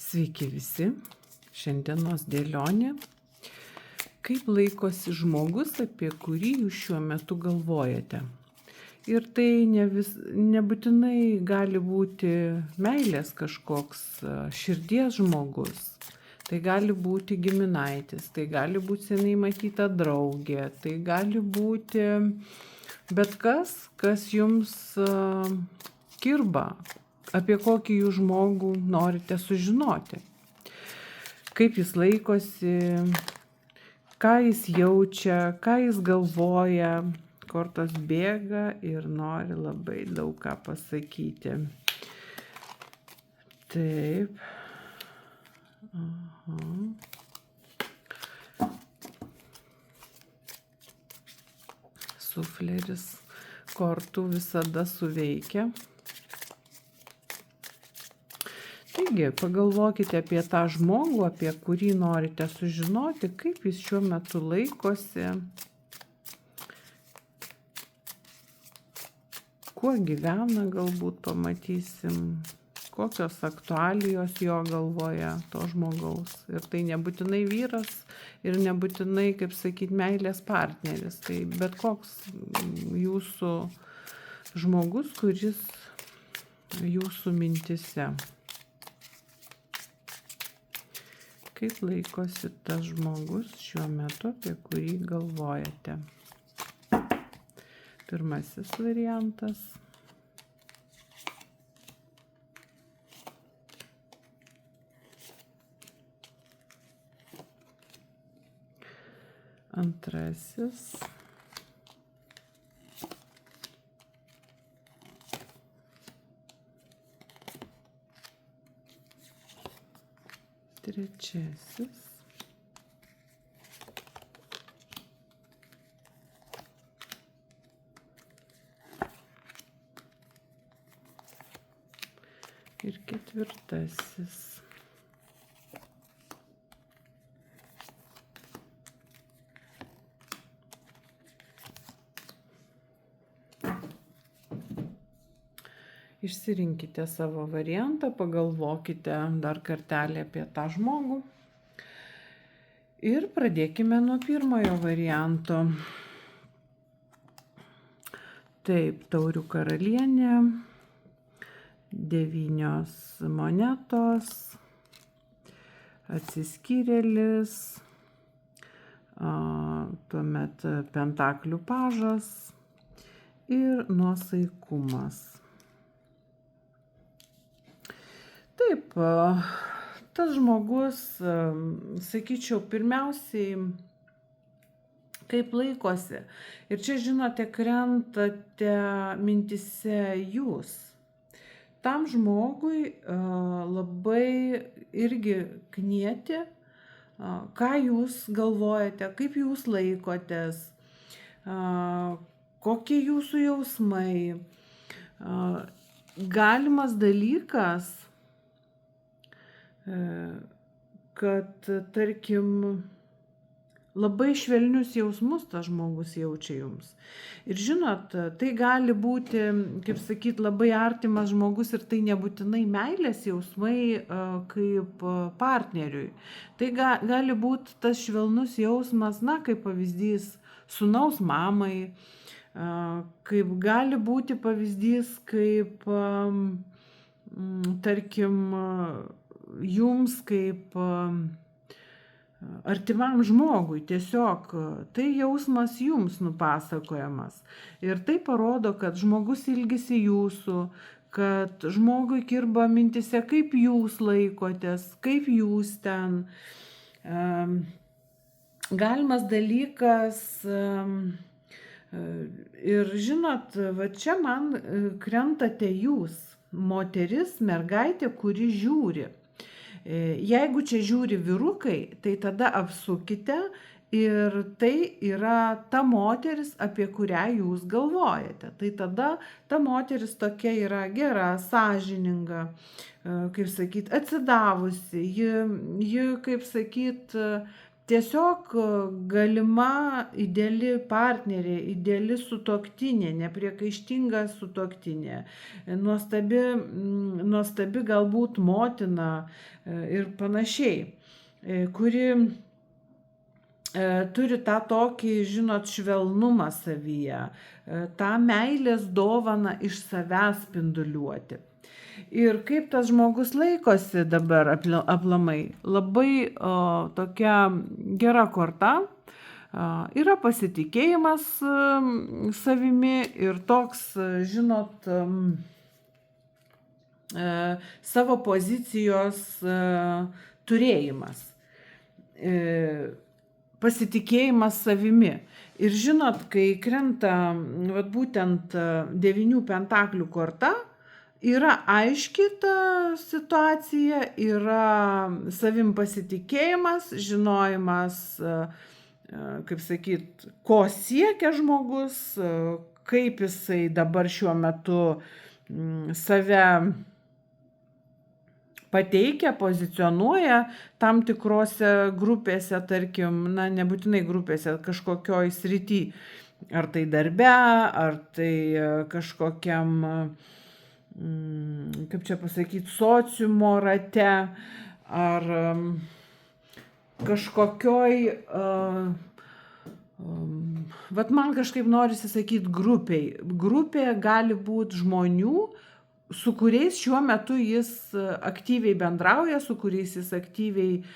Sveiki visi. Šiandienos dėlionė. Kaip laikosi žmogus, apie kurį jūs šiuo metu galvojate? Ir tai nebūtinai gali būti meilės kažkoks širdies žmogus. Tai gali būti giminaitis, tai gali būti seniai matyta draugė, tai gali būti bet kas jums kirba, apie kokį jūs žmogų norite sužinoti. Kaip jis laikosi, ką jis jaučia, ką jis galvoja. Kortos bėga ir nori labai daug ką pasakyti. Taip. Aha. Sufleris kortų visada suveikia. Taigi, pagalvokite apie tą žmogų, apie kurį norite sužinoti, kaip jis šiuo metu laikosi, kuo gyvena, galbūt pamatysim, kokios aktualijos jo galvoje to žmogaus. Ir tai nebūtinai vyras ir nebūtinai, kaip sakyti, meilės partneris. Tai bet koks jūsų žmogus, kuris jūsų mintise. Kaip laikosi tas žmogus šiuo metu, apie kurį galvojate? Pirmasis variantas. Antrasis. Trečiasis. Ir ketvirtasis. Išsirinkite savo variantą, pagalvokite dar kartelį apie tą žmogų. Ir pradėkime nuo pirmojo varianto. Taip, taurių karalienė. 9 monetos, atsiskyrėlis, tuomet pentaklių pažas ir nuosaikumas. Taip, tas žmogus, sakyčiau, pirmiausiai, kaip laikosi. Ir čia, žinote, krentate mintise jūs. Tam žmogui labai irgi knieti, ką jūs galvojate, kaip jūs laikotės, kokie jūsų jausmai. Galimas dalykas, kad, tarkim, labai švelnius jausmus tas žmogus jaučia jums. Ir žinot, tai gali būti, kaip sakyt, labai artimas žmogus ir tai nebūtinai meilės jausmai kaip partneriui. Tai gali būti tas švelnus jausmas, kaip pavyzdys sūnaus mamai, kaip gali būti pavyzdys kaip, tarkim, jums kaip artimam žmogui, tiesiog tai jausmas jums nupasakojamas. Ir tai parodo, kad žmogus ilgisi jūsų, kad žmogui kirba mintise, kaip jūs laikotės, kaip jūs ten. Galimas dalykas. Ir žinot, va čia man krentate jūs, moteris, mergaitė, kuri žiūri. Jeigu čia žiūri vyrukai, tai tada apsukite ir tai yra ta moteris, apie kurią jūs galvojate. Tai tada ta moteris tokia yra gera, sąžininga, kaip sakyt, atsidavusi. Ji kaip sakyt, tiesiog galima ideali partnerė, ideali sutuoktinė, nepriekaištinga sutuoktinė, nuostabi galbūt motina ir panašiai, kuri turi tą tokį, žinot, švelnumą savyje, tą meilės dovaną iš savęs spinduliuoti. Ir kaip tas žmogus laikosi dabar aplamai, labai tokia gera korta, yra pasitikėjimas savimi ir toks, žinot, savo pozicijos turėjimas, pasitikėjimas savimi. Ir žinot, kai krenta vat, būtent 9 pentaklių korta, yra aiški ta situacija, yra savim pasitikėjimas, žinojimas, kaip sakyt, ko siekia žmogus, kaip jisai dabar šiuo metu save pateikia, pozicionuoja tam tikrose grupėse, tarkim, nebūtinai grupėse, kažkokioj srity, ar tai darbe, ar tai kažkokiam, kaip čia pasakyti, sociumo rate, ar kažkokioj, vat man kažkaip norisi sakyti grupiai. Grupė gali būti žmonių, su kuriais šiuo metu jis aktyviai bendrauja, su kuriais jis aktyviai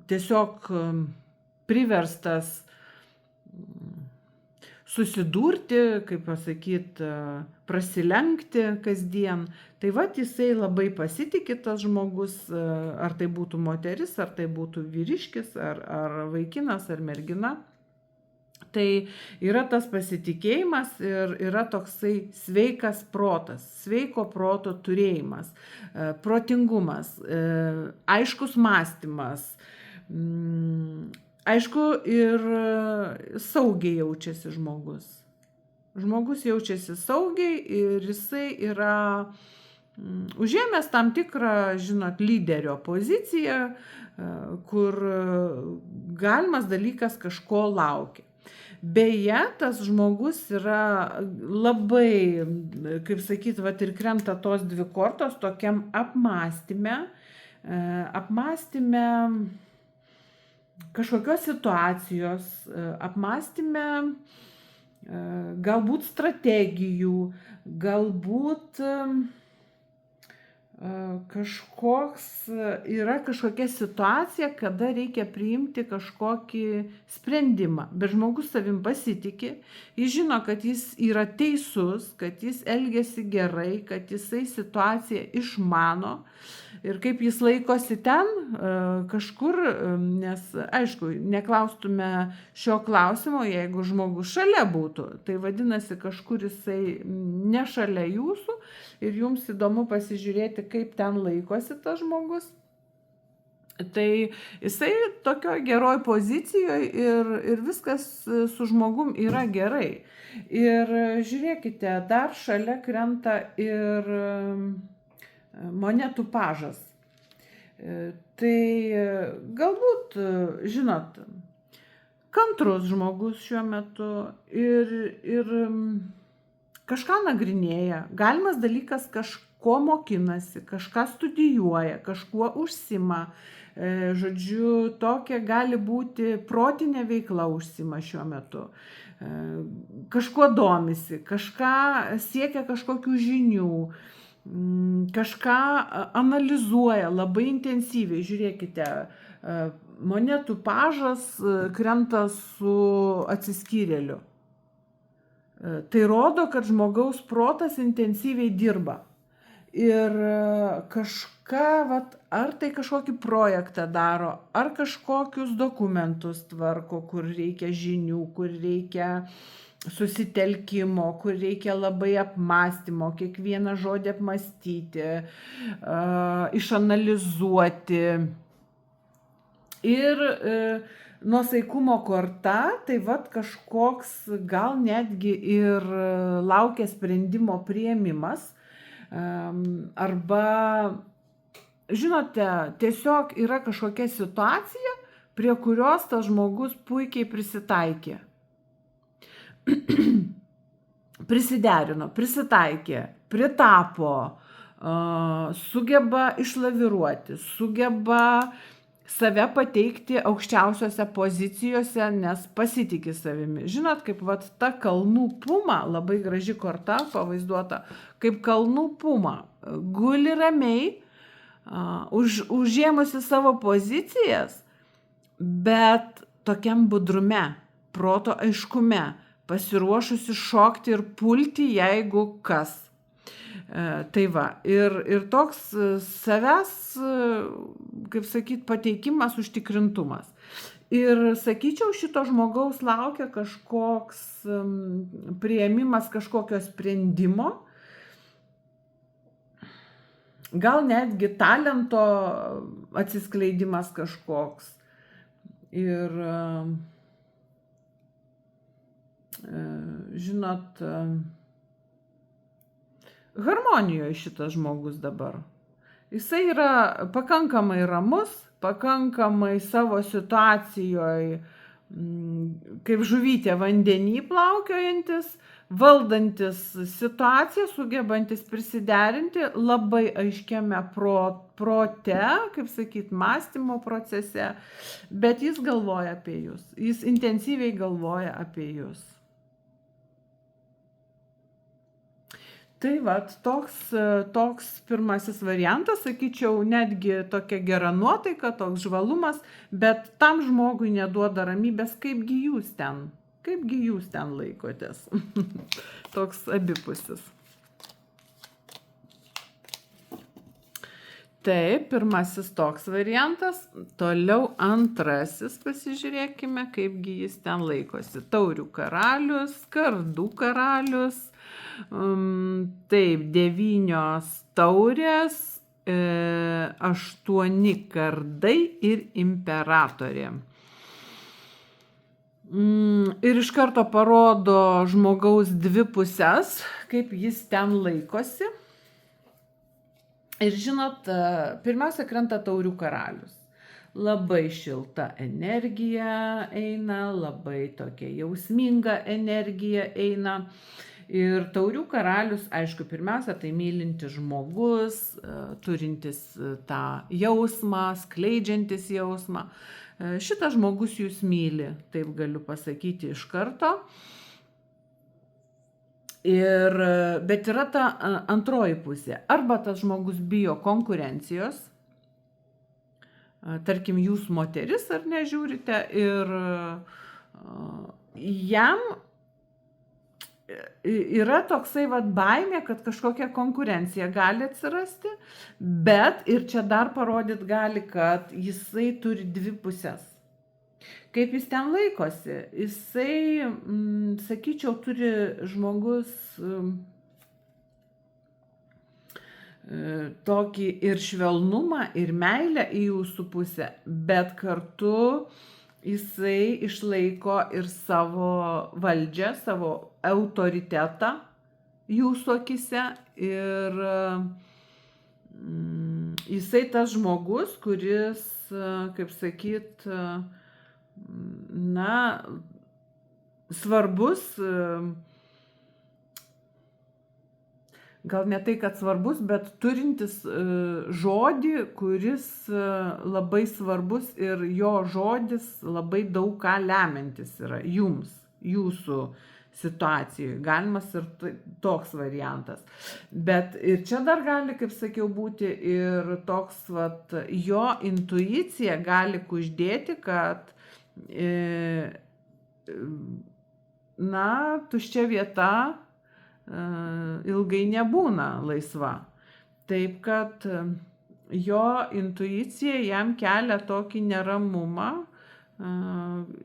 tiesiog priverstas susidurti, kaip pasakyti, prasilenkti kasdien. Tai vat jisai labai pasitiki tas žmogus, ar tai būtų moteris, ar tai būtų vyriškis, ar vaikinas, ar mergina. Tai yra tas pasitikėjimas ir yra toksai sveikas protas, sveiko proto turėjimas, protingumas, aiškus mąstymas, aišku, ir saugiai jaučiasi žmogus. Žmogus jaučiasi saugiai ir jisai yra užėmęs tam tikrą, žinot, lyderio poziciją, kur galimas dalykas kažko laukia. Beje, tas žmogus yra labai, kaip sakyti, vat ir krenta tos 2 kortos tokiam apmąstyme kažkokios situacijos, apmąstyme galbūt strategijų, galbūt yra kažkokia situacija, kada reikia priimti kažkokį sprendimą, bet žmogus savim pasitiki, jis žino, kad jis yra teisus, kad jis elgiasi gerai, kad jisai situaciją išmano ir kaip jis laikosi ten kažkur, nes aišku, neklaustume šio klausimo, jeigu žmogus šalia būtų, tai vadinasi kažkur jisai ne šalia jūsų ir jums įdomu pasižiūrėti, kaip ten laikosi tas žmogus. Tai jisai tokioj geroj pozicijoje ir viskas su žmogum yra gerai. Ir žiūrėkite, dar šalia krenta ir monetų pažas. Tai galbūt, žinot, kantrus žmogus šiuo metu ir kažką nagrinėja. Galimas dalykas kažko mokinasi, kažką studijuoja, kažkuo užsima. Žodžiu, tokia gali būti protinė veikla užsima šiuo metu. Kažkuo domisi, kažką siekia kažkokių žinių, kažką analizuoja labai intensyviai. Žiūrėkite, monetų pažas krenta su atsiskyrėliu. Tai rodo, kad žmogaus protas intensyviai dirba. Ir kažką, ar tai kažkokį projektą daro, ar kažkokius dokumentus tvarko, kur reikia žinių, kur reikia susitelkimo, kur reikia labai apmąstymo, kiekvieną žodį apmąstyti, išanalizuoti. Ir nuosaikumo korta, tai kažkoks gal netgi ir laukia sprendimo priėmimas, arba, žinote, tiesiog yra kažkokia situacija, prie kurios tas žmogus puikiai prisitaikė. Prisiderino, prisitaikė, pritapo, sugeba išlaviruoti, sugeba save pateikti aukščiausiose pozicijose, nes pasitiki savimi. Žinot, kaip vat ta kalnų puma, labai graži korta pavaizduota, kaip kalnų puma, guli ramiai, užėmusi savo pozicijas, bet tokiam budrume, proto aiškume, pasiruošusi šokti ir pulti, jeigu kas. Tai va, ir toks savęs, kaip sakyt, pateikimas, užtikrintumas. Ir sakyčiau, šito žmogaus laukia kažkoks priėmimas kažkokio sprendimo, gal netgi talento atsiskleidimas kažkoks. Ir žinot, harmonijoje šitas žmogus dabar. Jisai yra pakankamai ramus, pakankamai savo situacijoje, kaip žuvytė vandenį plaukiojantis, valdantis situaciją, sugebantis prisiderinti labai aiškiame prote, kaip sakyt, mąstymo procese, bet jis galvoja apie jūs, jis intensyviai galvoja apie jūs. Tai vat, toks pirmasis variantas, sakyčiau, netgi tokia gera nuotaika, toks žvalumas, bet tam žmogui neduoda ramybės, kaipgi jūs ten laikotės. Toks abipusis. Taip, pirmasis toks variantas, toliau antrasis, pasižiūrėkime, kaipgi jis ten laikosi. Taurių karalius, kardų karalius, taip, 9 taurės, 8 kardai ir imperatorė. Ir iš karto parodo žmogaus dvi pusės, kaip jis ten laikosi. Ir žinot, pirmiausia krenta taurių karalius. Labai šilta energija eina, labai tokia jausminga energija eina. Ir taurių karalius, aišku, pirmiausia, tai mylintis žmogus, turintis tą jausmą, skleidžiantis jausmą. Šitas žmogus jūs myli, taip galiu pasakyti iš karto. Bet yra ta antroji pusė. Arba tas žmogus bijo konkurencijos, tarkim, jūs moteris ar nežiūrite, ir jam yra toksai baimė, kad kažkokia konkurencija gali atsirasti, bet ir čia dar parodyt gali, kad jisai turi dvi pusės. Kaip jis ten laikosi? Jisai, sakyčiau, turi žmogus tokį ir švelnumą, ir meilę į jūsų pusę, bet kartu jisai išlaiko ir savo valdžią, savo autoritetą jūsų akise. Ir jisai tas žmogus, kuris, kaip sakyt, svarbus, gal ne tai, kad svarbus, bet turintis žodį, kuris labai svarbus ir jo žodis labai daug ką lemiantis yra jums, jūsų situacijoje. Galimas ir toks variantas. Bet ir čia dar gali, kaip sakiau, būti ir toks, jo intuicija gali kuždėti, kad tuščia vieta ilgai nebūna laisva. Taip, kad jo intuicija jam kelia tokį neramumą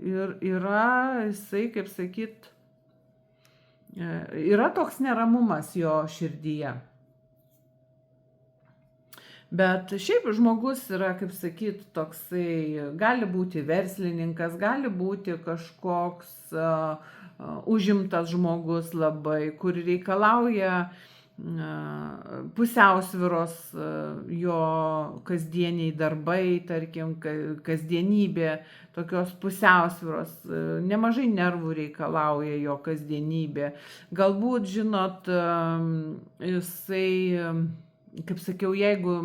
ir yra, jisai, kaip sakyt, yra toks neramumas jo širdyje. Bet šiaip žmogus yra, kaip sakyt, toksai, gali būti verslininkas, gali būti kažkoks užimtas žmogus labai, kur reikalauja pusiausvyros jo kasdieniai darbai, tarkim, kasdienybė, tokios pusiausvyros, nemažai nervų reikalauja jo kasdienybė. Galbūt, žinot, jisai, kaip sakiau, jeigu,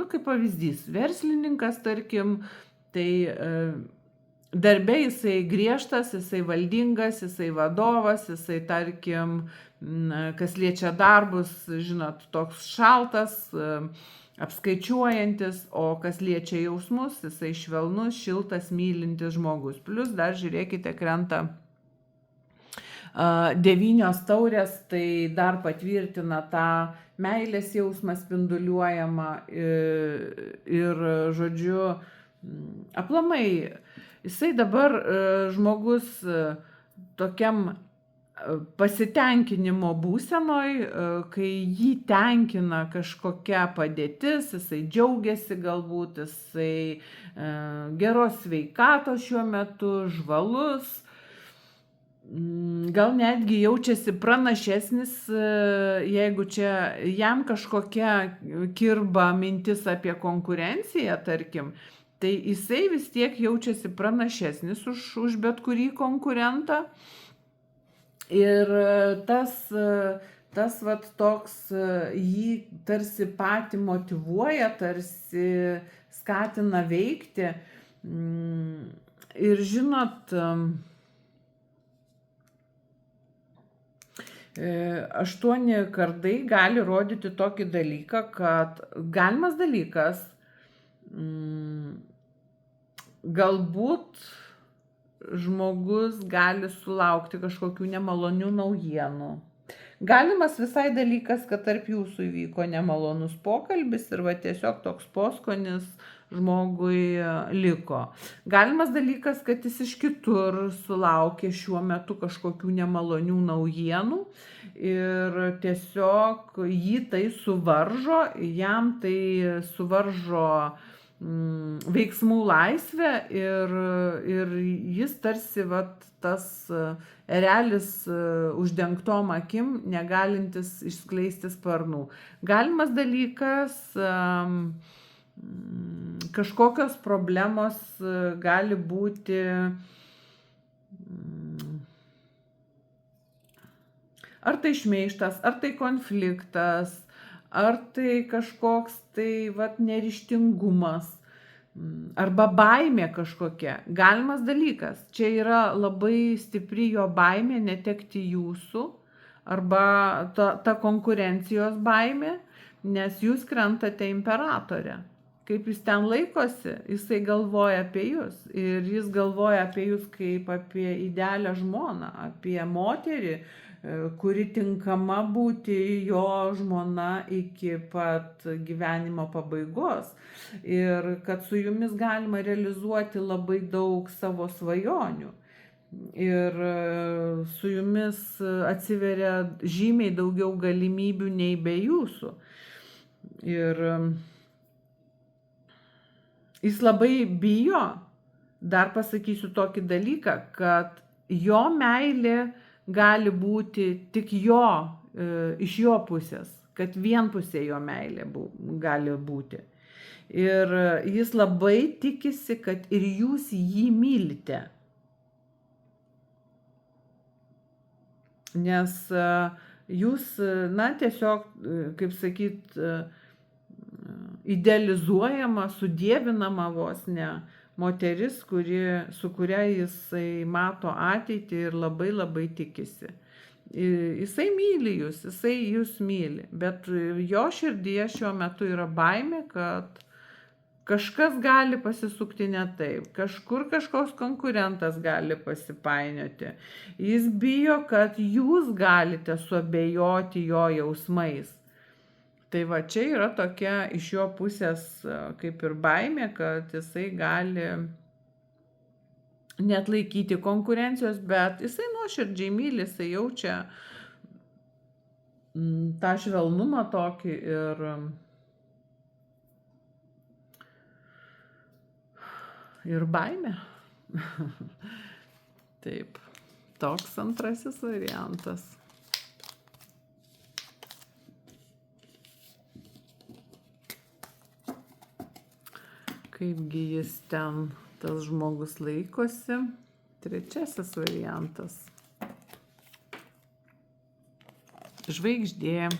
kaip pavyzdys, verslininkas, tarkim, tai darbe jisai griežtas, jisai valdingas, jisai vadovas, jisai, tarkim, kas liečia darbus, žinot, toks šaltas, apskaičiuojantis, o kas liečia jausmus, jisai švelnus, šiltas, mylintis žmogus. Plius dar žiūrėkite, krenta 9 taurės, tai dar patvirtina tą meilės jausmą spinduliuojamą ir žodžiu, aplamai, jisai dabar žmogus tokiam pasitenkinimo būsenoj, kai jį tenkina kažkokia padėtis, jisai džiaugiasi galbūt, jisai geros sveikatos šiuo metu, žvalus, gal netgi jaučiasi pranašesnis, jeigu čia jam kažkokia kirba mintis apie konkurenciją, tarkim, tai jisai vis tiek jaučiasi pranašesnis už bet kurį konkurentą. Ir tas vat toks jį tarsi patį motyvuoja, tarsi skatina veikti. Ir žinot, 8 kardai gali rodyti tokį dalyką, kad galimas dalykas, galbūt žmogus gali sulaukti kažkokių nemalonių naujienų. Galimas visai dalykas, kad tarp jūsų įvyko nemalonus pokalbis ir va tiesiog toks poskonis žmogui liko. Galimas dalykas, kad jis iš kitur sulaukė šiuo metu kažkokių nemalonių naujienų ir tiesiog jį tai suvaržo, jam tai suvaržo veiksmų laisvę ir jis tarsi tas erelis uždengtom akim, negalintis išskleisti sparnų. Galimas dalykas, kažkokios problemos gali būti ar tai šmeižtas, ar tai konfliktas, ar tai kažkoks tai neryžtingumas, arba baimė kažkokia. Galimas dalykas. Čia yra labai stipri jo baimė netekti jūsų, arba ta konkurencijos baimė, nes jūs krentate imperatorę. Kaip jis ten laikosi, jisai galvoja apie jūs. Ir jis galvoja apie jūs kaip apie idealią žmoną, apie moterį, kuri tinkama būti jo žmona iki pat gyvenimo pabaigos. Ir kad su jumis galima realizuoti labai daug savo svajonių. Ir su jumis atsiveria žymiai daugiau galimybių nei be jūsų. Ir jis labai bijo, dar pasakysiu tokį dalyką, kad jo meilė gali būti tik iš jo pusės, kad vienpusė jo meilė gali būti. Ir jis labai tikisi, kad ir jūs jį mylite. Nes jūs, tiesiog, kaip sakyt, idealizuojama, sudievinama vos ne moteris, su kuria jisai mato ateitį ir labai labai tikisi. Jisai myli jūs, jisai jūs myli, bet jo širdyje šiuo metu yra baimė, kad kažkas gali pasisukti ne taip, kažkur kažkoks konkurentas gali pasipainioti. Jis bijo, kad jūs galite suabejoti jo jausmais. Tai va čia yra tokia iš jo pusės kaip ir baimė, kad jisai gali neatlaikyti konkurencijos, bet jisai nuoširdžiai myli, jisai jaučia tą švelnumą tokį ir baimę. Taip, toks antrasis variantas. Kaipgi jis ten, tas žmogus laikosi. Trečiasis variantas. Žvaigždė.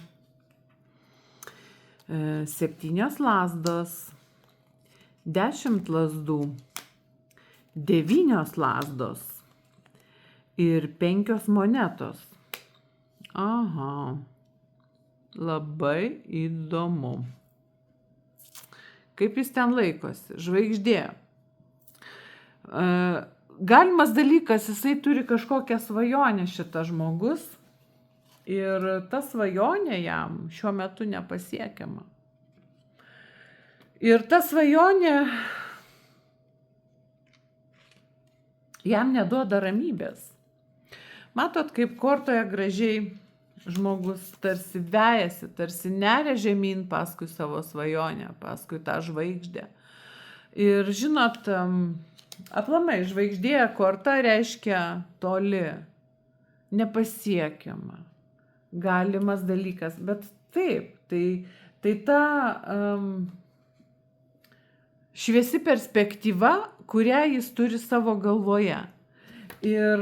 7 lazdos. 10 lazdų. 9 lazdos. Ir 5 monetos. Aha. Labai įdomu. Kaip jis ten laikosi? Žvaigždė. Galimas dalykas, jisai turi kažkokią svajonę šitas žmogus ir ta svajonė jam šiuo metu nepasiekiama. Ir ta svajonė jam neduoda ramybės. Matot, kaip kortoje gražiai žmogus tarsi vejasi, tarsi neria žemyn paskui savo svajonę, paskui tą žvaigždę. Ir žinot, aplamai žvaigždė korta reiškia toli, nepasiekiama, galimas dalykas, bet taip, tai ta šviesi perspektyva, kurią jis turi savo galvoje. Ir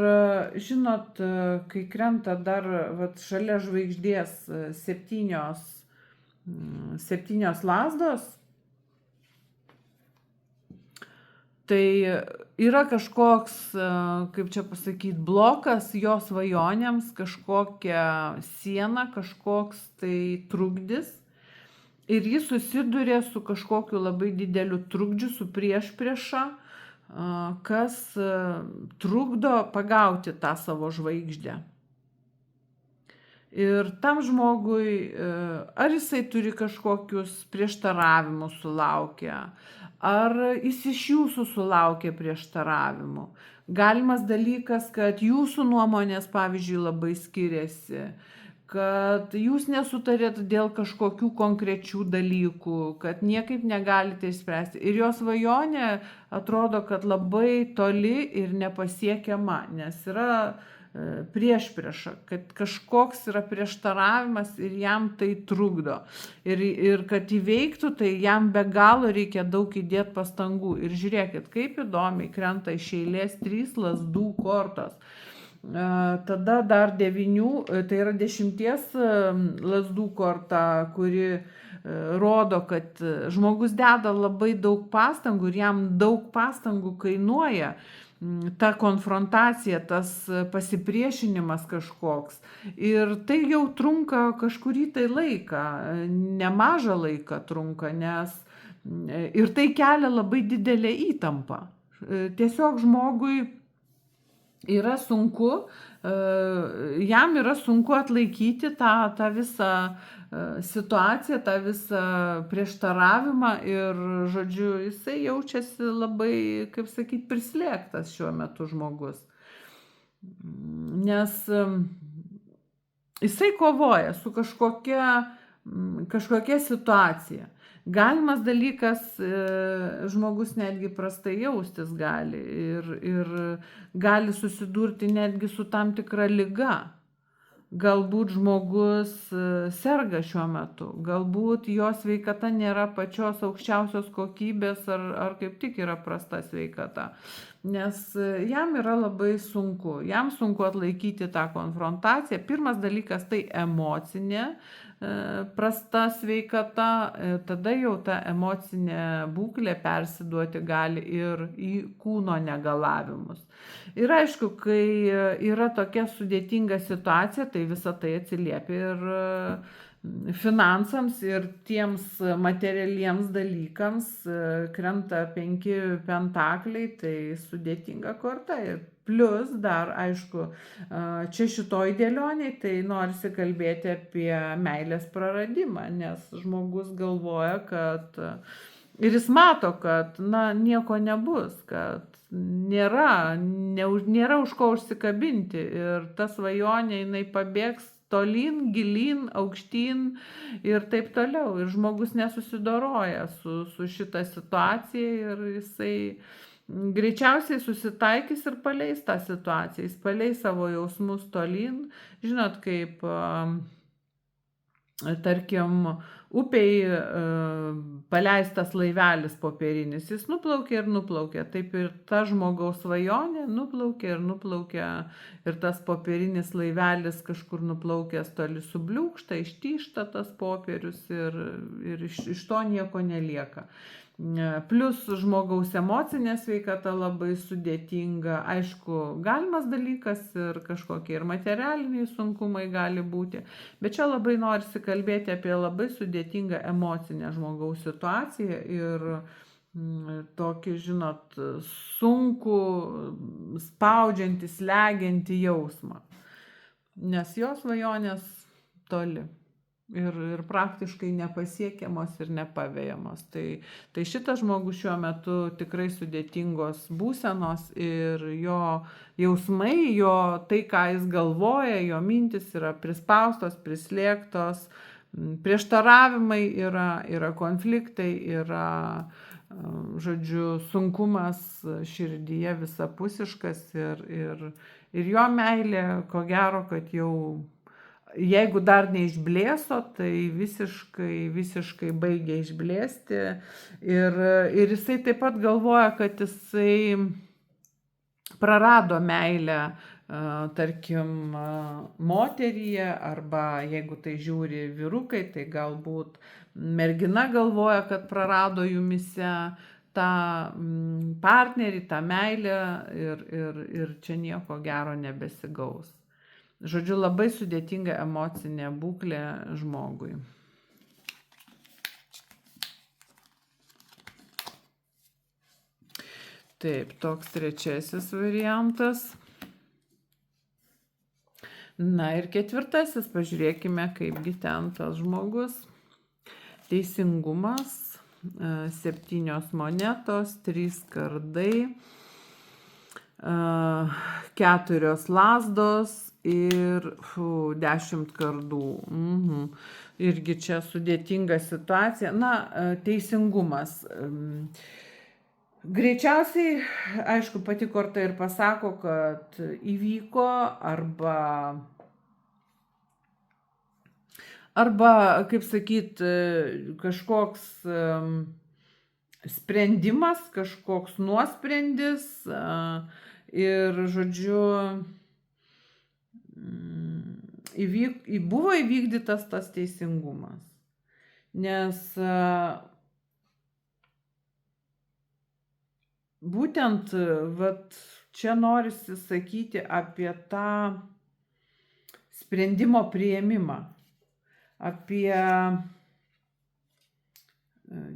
žinot, kai krenta dar šalia žvaigždės 7 lazdos, tai yra kažkoks, kaip čia pasakyti, blokas jo svajonėms, kažkokia siena, kažkoks tai trukdis. Ir jis susiduria su kažkokiu labai dideliu trukdžiu, su priešprieša, kas trukdo pagauti tą savo žvaigždę. Ir tam žmogui, ar jisai turi kažkokius prieštaravimus sulaukia, ar jis iš jūsų sulaukia prieštaravimų. Galimas dalykas, kad jūsų nuomonės, pavyzdžiui, labai skiriasi, kad jūs nesutarėt dėl kažkokių konkrečių dalykų, kad niekaip negalite išspręsti. Ir jo svajonė atrodo, kad labai toli ir nepasiekiama, nes yra priešprieša, kad kažkoks yra prieštaravimas ir jam tai trukdo. Ir kad įveiktų, tai jam be galo reikia daug įdėti pastangų. Ir žiūrėkit, kaip įdomiai krenta iš eilės 3 lazdų kortos. Tada dar 9, tai yra 10 lazdų korta, kuri rodo, kad žmogus deda labai daug pastangų ir jam daug pastangų kainuoja ta konfrontacija, tas pasipriešinimas kažkoks. Ir tai jau trunka kažkurį tai laiką, nemažą laiką trunka, nes ir tai kelia labai didelę įtampą. Tiesiog žmogui yra sunku, jam yra sunku atlaikyti tą visą situaciją, tą visą prieštaravimą ir, žodžiu, jisai jaučiasi labai, kaip sakyti, prislėgtas šiuo metu žmogus. Nes jisai kovoja su kažkokia situacija. Galimas dalykas, žmogus netgi prastai jaustis gali ir gali susidurti netgi su tam tikra liga. Galbūt žmogus serga šiuo metu, galbūt jo sveikata nėra pačios aukščiausios kokybės ar kaip tik yra prasta sveikata. Nes jam yra labai sunku, jam sunku atlaikyti tą konfrontaciją. Pirmas dalykas tai emocinė prasta sveikata, tada jau ta emocinė būklė persiduoti gali ir į kūno negalavimus. Ir aišku, kai yra tokia sudėtinga situacija, tai visa tai atsiliepia ir finansams ir tiems materialiems dalykams, krenta 5 pentakliai, tai sudėtinga korta. Ir plius dar, aišku, čia šitoj dėlioniai, tai norisi kalbėti apie meilės praradimą, nes žmogus galvoja, kad ir jis mato, kad nieko nebus, kad nėra už ko užsikabinti ir ta svajonė jinai pabėgs tolyn, gilyn, aukštyn ir taip toliau. Ir žmogus nesusidoroja su šita situacija ir jisai greičiausiai susitaikys ir paleis tą situaciją. Jis paleis savo jausmus tolyn. Žinot, kaip tarkim, upėj paleistas laivelis popierinis, jis nuplaukia ir nuplaukia. Taip ir ta žmogaus svajonė nuplaukia ir nuplaukia, ir tas popierinis laivelis kažkur nuplaukęs toli subliūkšta, ištyšta tas popierius ir iš to nieko nelieka. Plius žmogaus emocinė sveikata labai sudėtinga. Aišku, galimas dalykas ir kažkokie ir materialiniai sunkumai gali būti, bet čia labai norisi kalbėti apie labai sudėtingą emocinę žmogaus situaciją ir tokį, žinot, sunku, spaudžiantį, slegiantį jausmą, nes jos svajonės toli. Ir praktiškai nepasiekiamos ir nepavejamos. Tai šitas žmogus šiuo metu tikrai sudėtingos būsenos ir jo jausmai, jo tai, ką jis galvoja, jo mintis yra prispaustos, prislėgtos, prieštaravimai yra konfliktai, yra, žodžiu, sunkumas širdyje visapusiškas ir jo meilė, ko gero, kad jau jeigu dar neišblėso, tai visiškai baigia išblėsti. Ir jisai taip pat galvoja, kad jisai prarado meilę, tarkim, moteryje, arba jeigu tai žiūri vyrukai, tai galbūt mergina galvoja, kad prarado jumyse tą partnerį, tą meilę ir čia nieko gero nebesigaus. Žodžiu, labai sudėtinga emocinė būklė žmogui. Taip, toks trečiasis variantas. Na ir ketvirtasis, pažiūrėkime, kaipgi ten tas žmogus. Teisingumas, 7 monetos, 3 kardai, 4 lazdos ir 10 kardų. Irgi čia sudėtinga situacija. Na, teisingumas. Greičiausiai, aišku, pati korta ir pasako, kad įvyko arba kaip sakyt, kažkoks sprendimas, kažkoks nuosprendis ir, žodžiu, buvo įvykdytas tas teisingumas. Nes būtent čia norisi sakyti apie tą sprendimo priėmimą, apie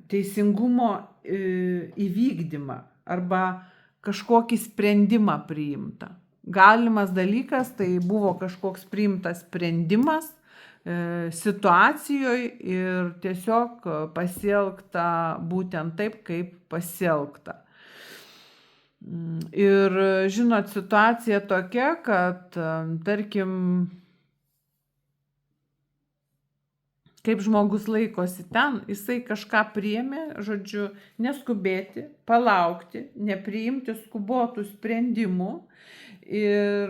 teisingumo įvykdymą arba kažkokį sprendimą priimtą. Galimas dalykas, tai buvo kažkoks priimtas sprendimas situacijoje ir tiesiog pasielgta būtent taip, kaip pasielgta. Ir, žinot, situacija tokia, kad, tarkim, kaip žmogus laikosi ten, jisai kažką priėmė, žodžiu, neskubėti, palaukti, nepriimti skubotų sprendimų ir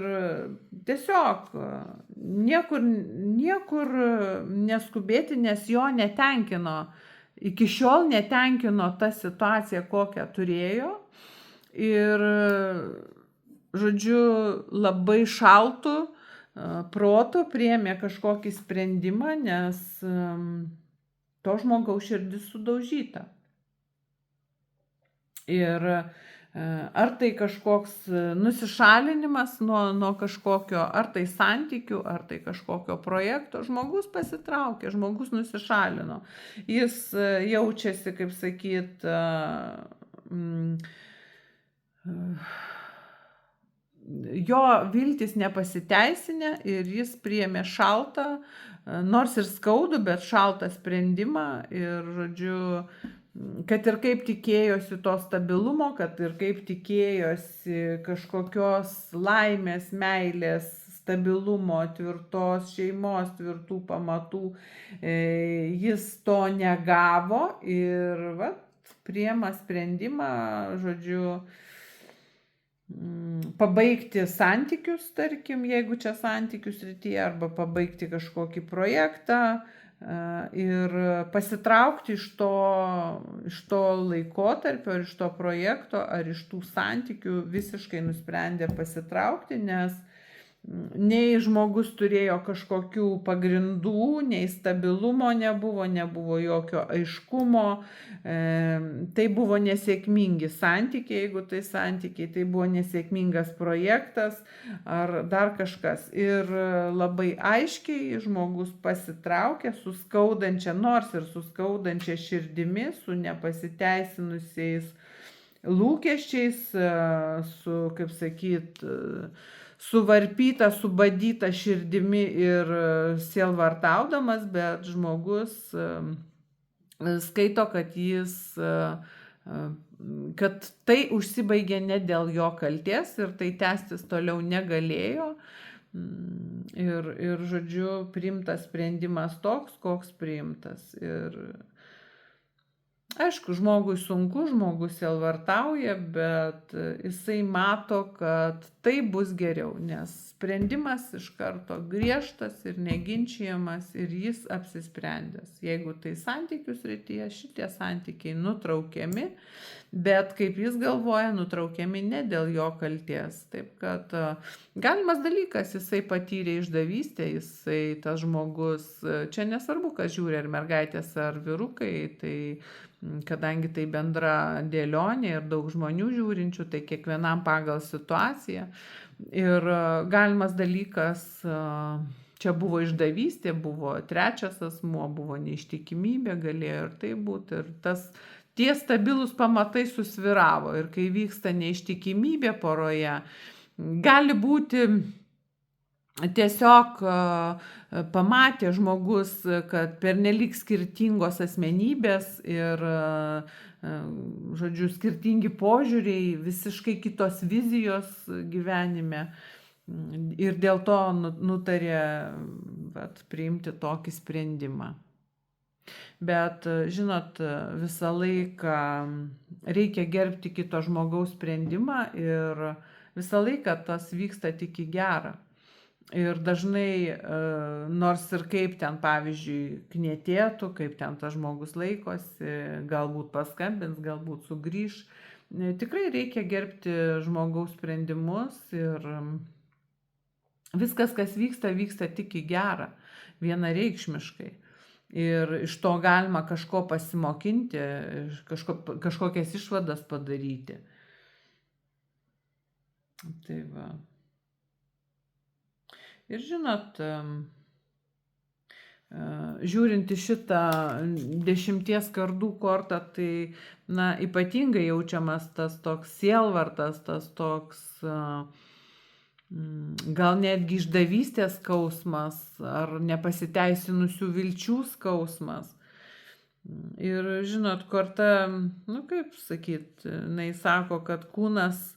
tiesiog niekur neskubėti, nes jo netenkino, iki šiol netenkino ta situacija, kokią turėjo. Ir, žodžiu, labai šaltų protų priėmė kažkokį sprendimą, nes to žmogaus širdis sudaužyta. Ir ar tai kažkoks nusišalinimas nuo kažkokio, ar tai santykių, ar tai kažkokio projekto, žmogus pasitraukė, žmogus nusišalino. Jis jaučiasi, kaip sakyt, jo viltis nepasiteisinę ir jis priėmė šaltą, nors ir skaudų, bet šaltą sprendimą ir, žodžiu, kad ir kaip tikėjosi to stabilumo, kad ir kaip tikėjosi kažkokios laimės, meilės, stabilumo, tvirtos šeimos, tvirtų pamatų, jis to negavo ir priėma sprendimą, žodžiu, pabaigti santykius, tarkim, jeigu čia santykių srityje, arba pabaigti kažkokį projektą, ir pasitraukti iš to laikotarpio, ar iš to projekto, ar iš tų santykių visiškai nusprendė pasitraukti, nes nei žmogus turėjo kažkokių pagrindų, nei stabilumo nebuvo jokio aiškumo, tai buvo nesėkmingi santykiai, jeigu tai santykiai, tai buvo nesėkmingas projektas ar dar kažkas. Ir labai aiškiai žmogus pasitraukė su skaudančia, nors ir su skaudančia širdimi, su nepasiteisinusiais lūkesčiais, su, kaip sakyt, suvarpyta, subadyta širdimi ir sielvartaudamas, bet žmogus skaito, kad tai užsibaigė ne dėl jo kalties ir tai tęstis toliau negalėjo. Ir žodžiu, priimtas sprendimas toks, koks priimtas. Ir aišku, žmogui sunku, žmogus sielvartauja, bet jisai mato, kad tai bus geriau, nes sprendimas iš karto griežtas ir neginčiamas ir jis apsisprendęs. Jeigu tai santykių srityje, šitie santykiai nutraukiami, bet kaip jis galvoja, nutraukiami ne dėl jo kalties. Taip kad galimas dalykas, jisai patyrė išdavystę, jisai tas žmogus, čia nesvarbu, kas žiūri, ar mergaitės, ar vyrukai, tai kadangi tai bendra dėlionė ir daug žmonių žiūrinčių, tai kiekvienam pagal situaciją. Ir galimas dalykas, čia buvo išdavystė, buvo trečias asmuo, buvo neištikimybė, galėjo ir tai būti. Ir tie stabilūs pamatai susvyravo. Ir kai vyksta neištikimybė poroje, gali būti tiesiog pamatė žmogus, kad pernelyg skirtingos asmenybės ir, žodžiu, skirtingi požiūriai, visiškai kitos vizijos gyvenime. Ir dėl to nutarė priimti tokį sprendimą. Bet, žinot, visą laiką reikia gerbti kito žmogaus sprendimą ir visą laiką tas vyksta tik į gerą. Ir dažnai, nors ir kaip ten, pavyzdžiui, knietėtų, kaip ten tas žmogus laikosi, galbūt paskambins, galbūt sugrįš, tikrai reikia gerbti žmogaus sprendimus ir viskas, kas vyksta, vyksta tik į gerą, vienareikšmiškai. Ir iš to galima kažko pasimokinti, kažkokias išvadas padaryti. Tai va. Ir žinot, žiūrint į šitą 10 kardų kortą, tai ypatingai jaučiamas tas toks sielvartas, tas toks gal netgi išdavystės skausmas ar nepasiteisinusių vilčių skausmas. Ir žinot, korta, kaip sakyt, jinai sako, kad kūnas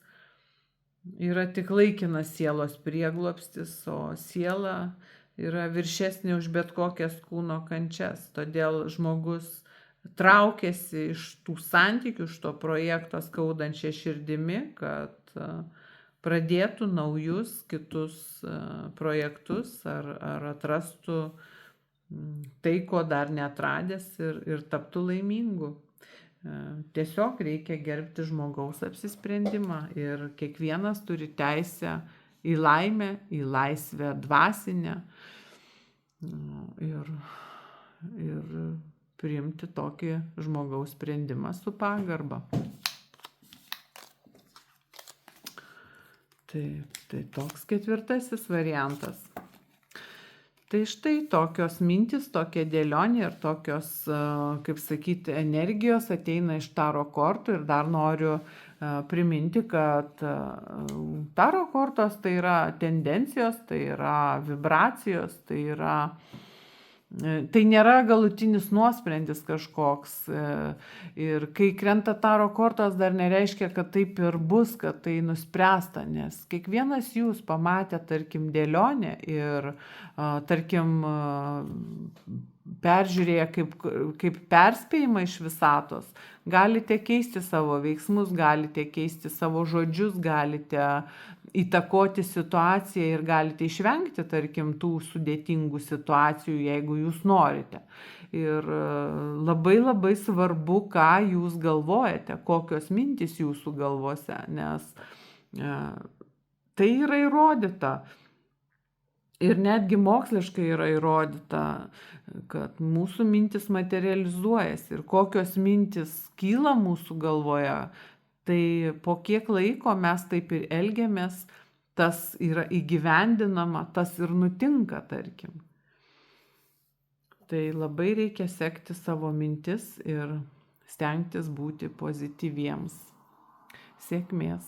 yra tik laikinas sielos prieglobstis, o siela yra viršesnė už bet kokias kūno kančias. Todėl žmogus traukiasi iš tų santykių, iš to projekto skaudančia širdimi, kad pradėtų naujus kitus projektus ar atrastų tai, ko dar neatradęs ir taptų laimingu. Tiesiog reikia gerbti žmogaus apsisprendimą ir kiekvienas turi teisę į laimę, į laisvę dvasinę ir priimti tokį žmogaus sprendimą su pagarba. Tai toks 4. variantas. Tai štai tokios mintis, tokia dėlionė ir tokios, kaip sakyti, energijos ateina iš taro kortų. Ir dar noriu priminti, kad taro kortos tai yra tendencijos, tai yra vibracijos, tai nėra galutinis nuosprendis kažkoks. Ir kai krenta taro kortos, dar nereiškia, kad taip ir bus, kad tai nuspręsta, nes kiekvienas jūs pamatė, tarkim, dėlionę ir, tarkim, peržiūrėję kaip perspėjimą iš visatos, galite keisti savo veiksmus, galite keisti savo žodžius, galite įtakoti situaciją ir galite išvengti, tarkim, tų sudėtingų situacijų, jeigu jūs norite. Ir labai labai svarbu, ką jūs galvojate, kokios mintys jūsų galvose, nes tai yra įrodyta. Ir netgi moksliškai yra įrodyta, kad mūsų mintis materializuojasi ir kokios mintis kyla mūsų galvoje, tai po kiek laiko mes taip ir elgiamės, tas yra įgyvendinama, tas ir nutinka, tarkim. Tai labai reikia sekti savo mintis ir stengtis būti pozityviems. Sėkmės.